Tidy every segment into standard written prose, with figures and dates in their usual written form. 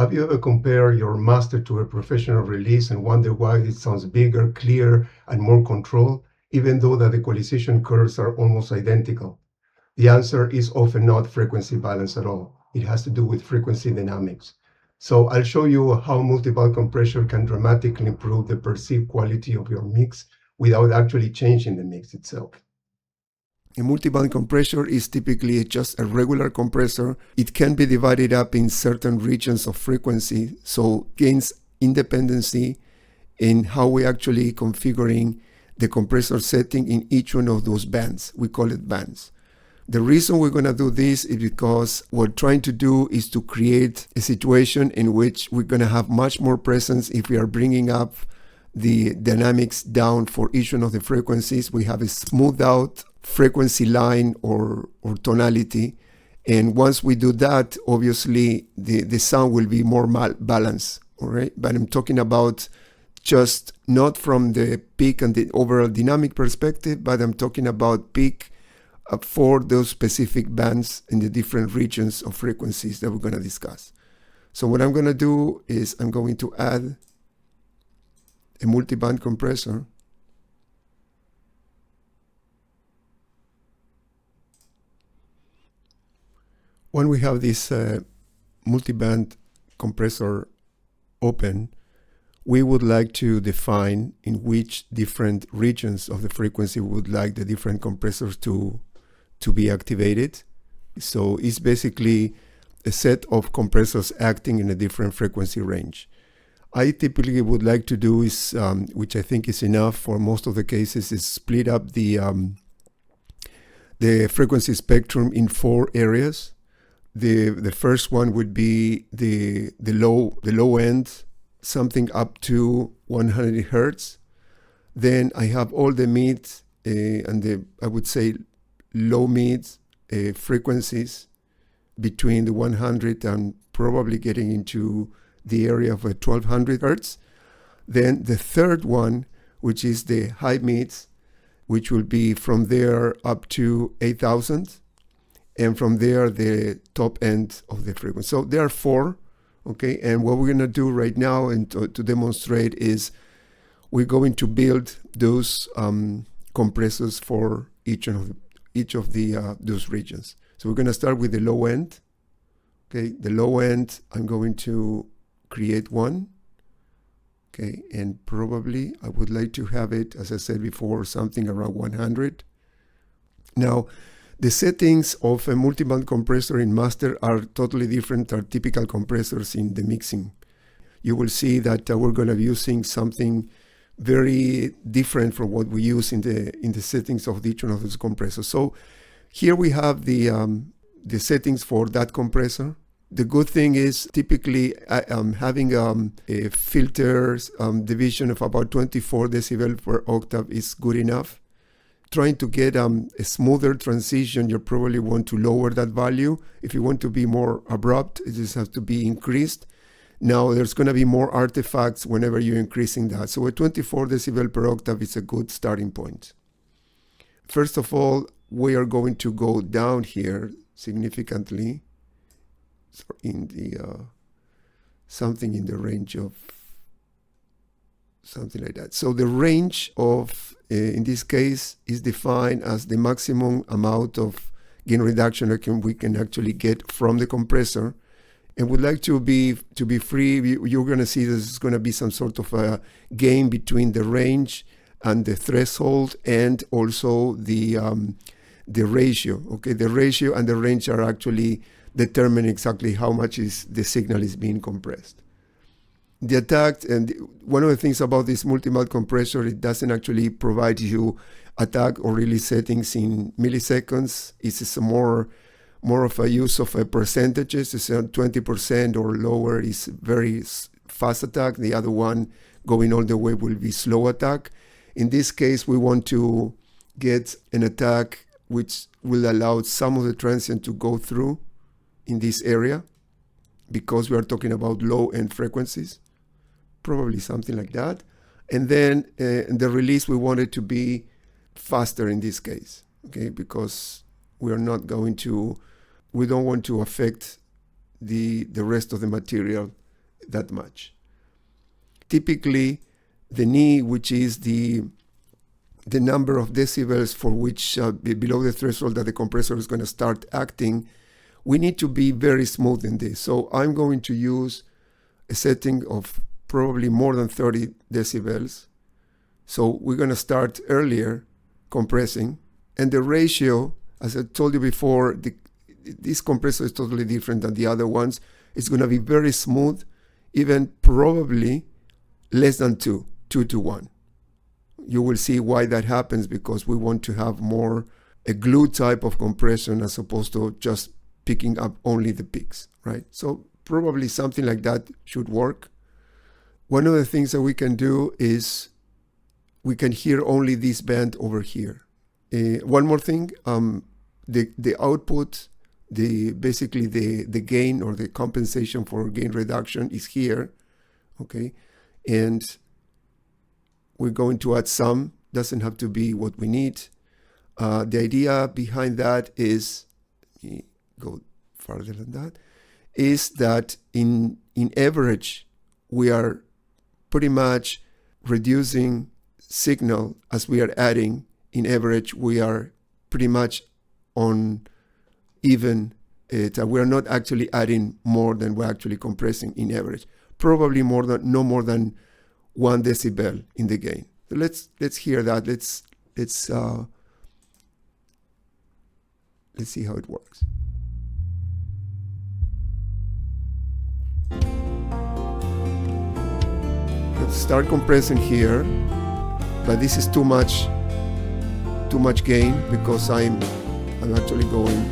Have you ever compared your master to a professional release and wonder why it sounds bigger, clearer, and more controlled, even though the equalization curves are almost identical? The answer is often not frequency balance at all. It has to do with frequency dynamics. So I'll show you how multiband compression can dramatically improve the perceived quality of your mix without actually changing the mix itself. A multiband compressor is typically just a regular compressor. It can be divided up in certain regions of frequency, so gains independency in how we actually configuring the compressor setting in each one of those bands. We call it bands. The reason we're going to do this is because what we're trying to do is to create a situation in which we're going to have much more presence if we are bringing up the dynamics down for each one of the frequencies. We have a smoothed out frequency line or tonality, and once we do that, obviously the sound will be more balanced. All right, but I'm talking about just not from the peak and the overall dynamic perspective, but I'm talking about peak for those specific bands in the different regions of frequencies that we're going to discuss. So what I'm going to do is I'm going to add a multiband compressor. When we have this multiband compressor open, we would like to define in which different regions of the frequency we would like the different compressors to be activated. So it's basically a set of compressors acting in a different frequency range. I typically would like to do is, which I think is enough for most of the cases, is split up the frequency spectrum in 4 areas. The first one would be the low end, something up to 100 hertz. Then I have all the mid and the, I would say, low mid frequencies between the 100 and probably getting into the area of 1200 hertz. Then the third one, which is the high mids, which will be from there up to 8000. And from there, the top end of the frequency. So there are 4, okay? And what we're going to do right now and to demonstrate is we're going to build those compressors for each of those regions. So we're going to start with the low end. Okay, the low end, I'm going to create one. Okay, and probably I would like to have it, as I said before, something around 100. Now, the settings of a multiband compressor in master are totally different than typical compressors in the mixing. You will see that we're going to be using something very different from what we use in the settings of each one of those compressors. So here we have the settings for that compressor. The good thing is typically having a filters division of about 24 decibel per octave is good enough. Trying to get a smoother transition, you probably want to lower that value. If you want to be more abrupt, it just has to be increased. Now there's going to be more artifacts whenever you're increasing that. So a 24 decibel per octave is a good starting point. First of all, we are going to go down here significantly. So in the something in the range of something like that. So the range of, in this case, is defined as the maximum amount of gain reduction that we can actually get from the compressor. And would like to be free. You're going to see there's going to be some sort of a gain between the range and the threshold, and also the ratio. Okay, the ratio and the range are actually determine exactly how much is the signal is being compressed. The attack, and one of the things about this multiband compressor, it doesn't actually provide you attack or release settings in milliseconds. It's more of a use of percentages. It's 20% or lower is very fast attack. The other one going all the way will be slow attack. In this case, we want to get an attack which will allow some of the transient to go through in this area, because we are talking about low end frequencies, probably something like that. And then in the release, we want it to be faster in this case, okay, because we don't want to affect the rest of the material that much. Typically, the knee, which is the number of decibels for which below the threshold that the compressor is going to start acting, we need to be very smooth in this. So I'm going to use a setting of probably more than 30 decibels. So we're going to start earlier compressing. And the ratio, as I told you before, this compressor is totally different than the other ones. It's going to be very smooth, even probably less than 2 to 1. You will see why that happens, because we want to have more a glue type of compression as opposed to just picking up only the peaks, right? So probably something like that should work. One of the things that we can do is we can hear only this band over here. One more thing, the output, basically the gain or the compensation for gain reduction is here, okay? And we're going to add some, doesn't have to be what we need. The idea behind that is, let me go farther than that, is that in average, we are pretty much reducing signal as we are adding. In average, we are pretty much on even. We are not actually adding more than we're actually compressing in average. Probably no more than 1 decibel in the gain. So let's hear that. Let's see how it works. Let's start compressing here, but this is too much gain because I'm actually going.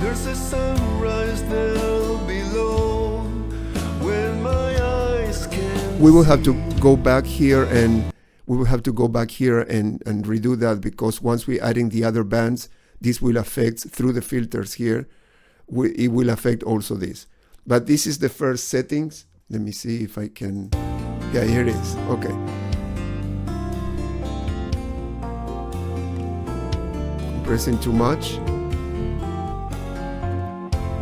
There's a sunrise there below when my eyes can. We will have to go back here and redo that, because once we're adding the other bands, this will affect through the filters here. It will affect also this. But this is the first settings. Let me see if I can. Yeah, here it is. Okay. Compressing too much.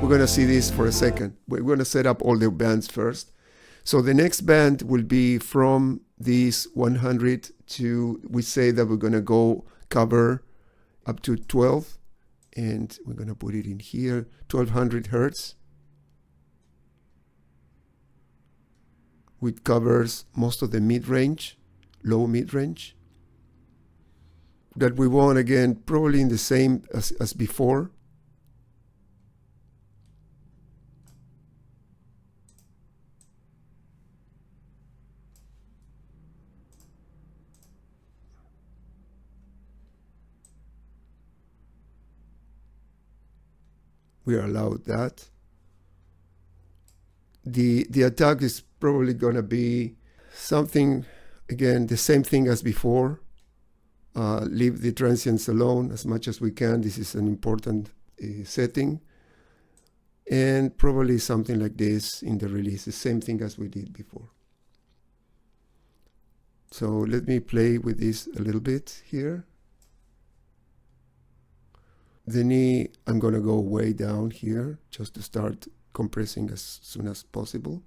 We're going to see this for a second. We're going to set up all the bands first. So the next band will be from this 100 to, we say that we're going to go cover up to 12. And we're going to put it in here, 1200 hertz. Which covers most of the mid-range, low mid-range. That we want, again, probably in the same as before. We are allowed that. The attack is probably going to be something, again, the same thing as before. Leave the transients alone as much as we can. This is an important setting. And probably something like this in the release, the same thing as we did before. So let me play with this a little bit here. The knee, I'm going to go way down here just to start compressing as soon as possible.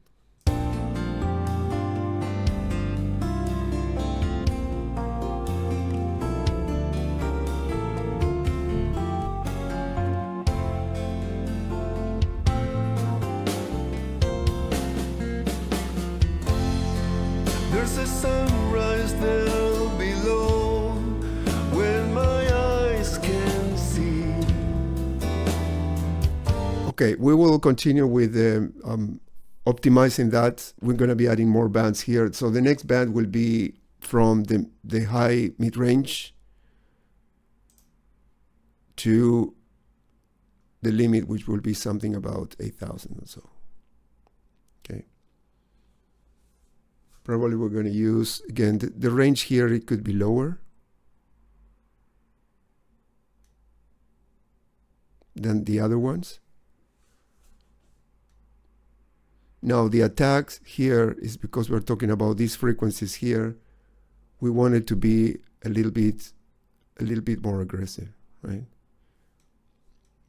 There's a sunrise there below when my eyes can see. Okay, we will continue with optimizing that. We're going to be adding more bands here. So the next band will be from the high mid-range to the limit, which will be something about 8,000 or so. Okay. Probably we're going to use, again, the range here, it could be lower than the other ones. Now the attacks here is because we're talking about these frequencies here. We want it to be a little bit more aggressive, right?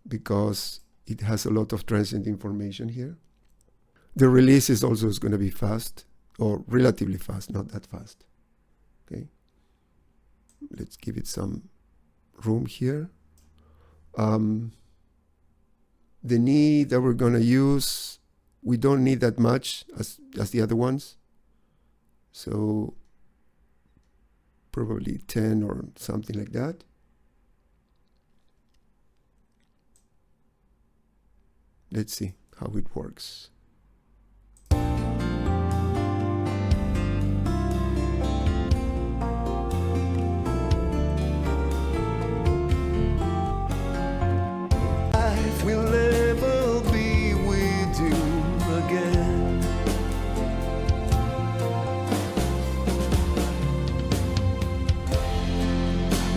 Because it has a lot of transient information here. The release is also going to be fast, or relatively fast, not that fast. Okay. Let's give it some room here. The knee that we're going to use, we don't need that much as the other ones. So probably 10 or something like that. Let's see how it works. Life will never be with you again.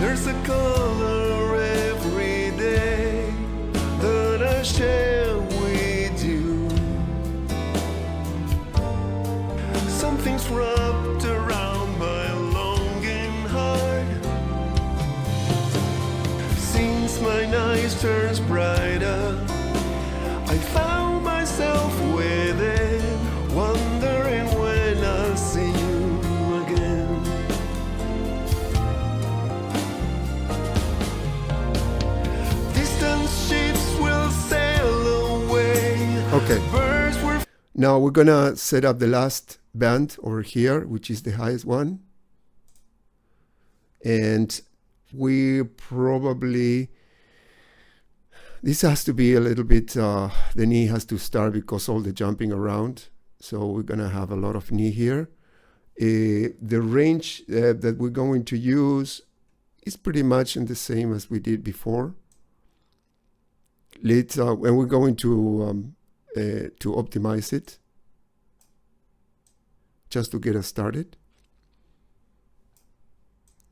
There's a color every day that I share with you. Something's wrapped around my longing heart. Since my night turns brighter, I found myself within, wondering when I'll see you again. Distant ships will sail away. Okay. Birds were Now we're going to set up the last band over here, which is the highest one. And we probably, this has to be a little bit, the knee has to start because all the jumping around. So we're going to have a lot of knee here. The range that we're going to use is pretty much in the same as we did before. And we're going to optimize it just to get us started.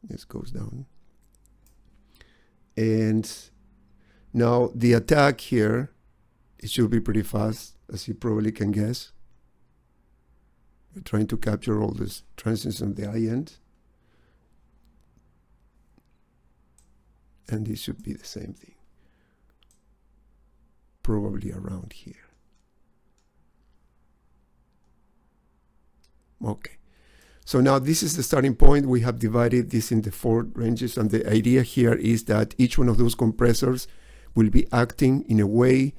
This goes down. And now the attack here, it should be pretty fast, as you probably can guess. We're trying to capture all this transitions on the high end. And this should be the same thing. Probably around here. Okay. So now this is the starting point. We have divided this into 4 ranges, and the idea here is that each one of those compressors will be acting in a way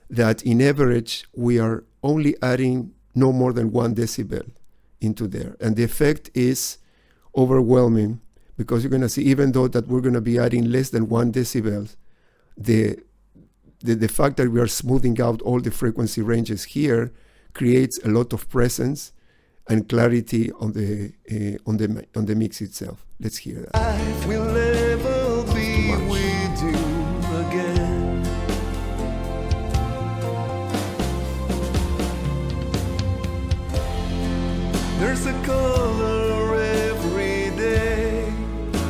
that in average we are only adding no more than 1 decibel into there. And the effect is overwhelming, because you're going to see, even though that we're going to be adding less than 1 decibel, the fact that we are smoothing out all the frequency ranges here creates a lot of presence and clarity on the mix itself. Let's hear that. Life will never be with you again. There's a color every day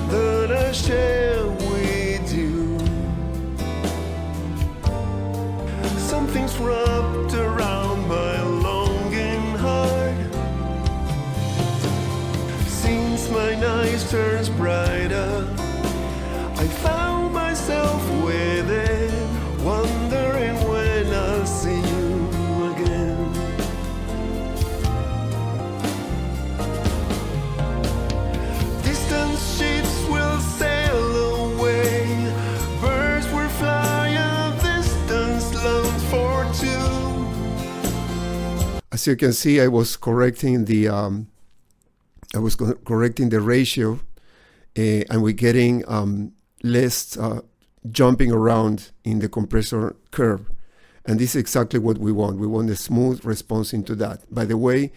that I share with you. Something's wrapped around my longing heart. Since my night turns brighter, I found myself within, wondering when I'll see you again. Distant ships will sail away. Birds will fly a distance long for two. As you can see, I was correcting the ratio, and we're getting less jumping around in the compressor curve. And this is exactly what we want. We want a smooth response into that. By the way,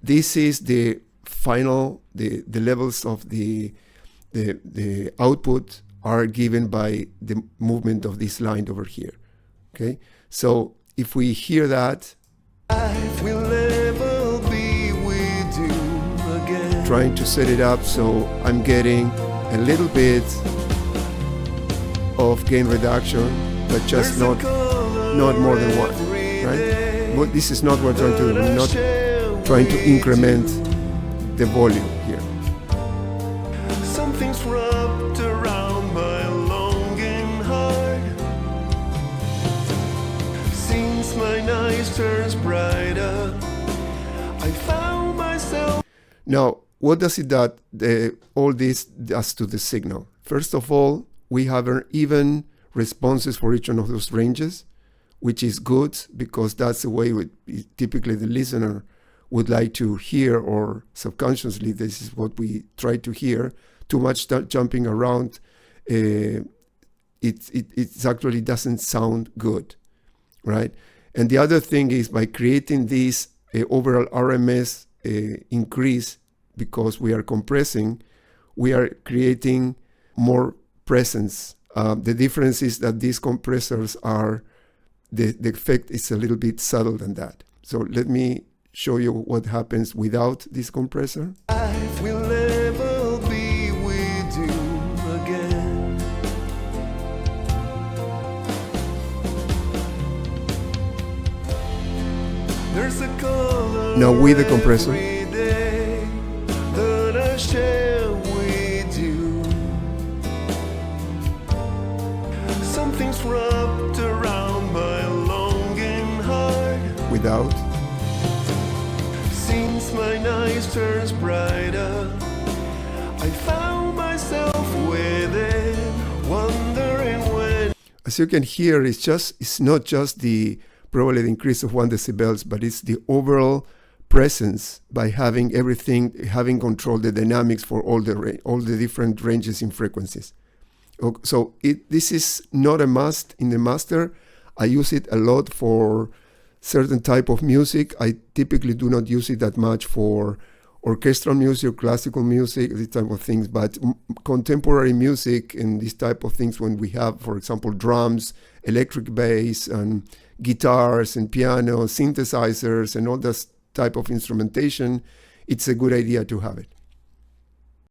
this is the final, the levels of the output are given by the movement of this line over here. Okay, so if we hear that, Life will never be with you again. trying to set it up so I'm getting a little bit of gain reduction, but just not more than 1, right? But this is not what we're trying to do. We're not trying to increment the volume here. Something's wrapped around my longing heart. Since my night turns brighter. I found myself. Now, what does it that all this does to the signal? First of all, we have even responses for each one of those ranges, which is good because that's the way typically the listener would like to hear, or subconsciously this is what we try to hear. Too much jumping around, it actually doesn't sound good, right? And the other thing is, by creating this overall RMS increase, because we are compressing, we are creating more presence. The difference is that these compressors are, the effect is a little bit subtle than that. So let me show you what happens without this compressor. Life will never be with you again. There's a color Now with the compressor. every day that I share with you. Something's wrapped around my longing heart. Without. Since my night turns brighter, I found myself within, wondering when. As you can hear, it's not just probably the increase of 1 decibels, but it's the overall presence by having having controlled the dynamics for all the different ranges in frequencies. So this is not a must in the master. I use it a lot for certain type of music. I typically do not use it that much for orchestral music, classical music, these type of things, but contemporary music and these type of things, when we have, for example, drums, electric bass, and guitars and piano, synthesizers, and all this type of instrumentation, it's a good idea to have it.